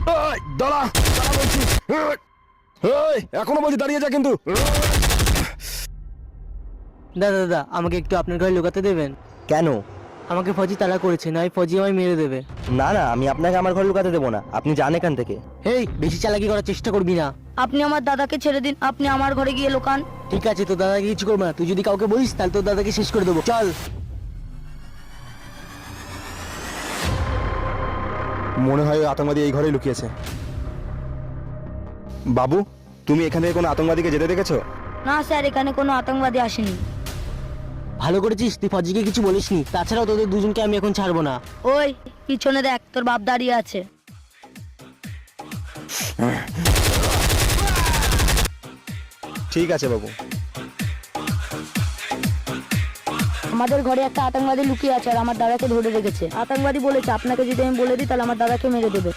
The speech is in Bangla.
দাঁড়া দাঁড়া বলছি। এখনো বলছি দাঁড়িয়ে যা কিন্তু। দাদা দাদা আমাকে একটু আপনার ঘরে লুকাতে দেবেন? কেন? আমাকে ফজি তাড়া করেছে, নয় ফজি আমায় মেরে দেবে। না না, আমি আপনাকে আমার ঘর লুকাতে দেবো না, আপনি যান এখান থেকে। এই বেশি চালাকি করার চেষ্টা করবি না। আপনি আমার দাদাকে ছেড়ে দিন, আপনি আমার ঘরে গিয়ে লুকান। ঠিক আছে, তো দাদাকে কিছু করবো না। তুই যদি কাউকে বলিস তাহলে তোর দাদাকে শেষ করে দেবো। চল। মনে হয় ওই আতঙ্কবাদী এই ঘরেই লুকিয়েছে। বাবু, তুমি এখান থেকে কোনো আতঙ্কবাদীকে যেতে দেখেছো? না স্যার, এখানে কোনো আতঙ্কবাদী আসেনি। ভালো করেছিস তুই ফজিকে কিছু বলিসনি, তাছাড়াও তোদের দুজনকে আমি এখন ছাড়বো না। ওই পিছনে দেখ, তোর বাপ দাঁড়িয়ে আছে। ঠিক আছে বাবু। আমাদের ঘরে একটা আতঙ্কবাদী লুকিয়ে আছে আর আমার দাদাকে ধরে রেখেছে। আতঙ্কবাদী বলেছে আপনাকে যদি আমি বলে দিই তাহলে আমার দাদাকে মেরে দেবে।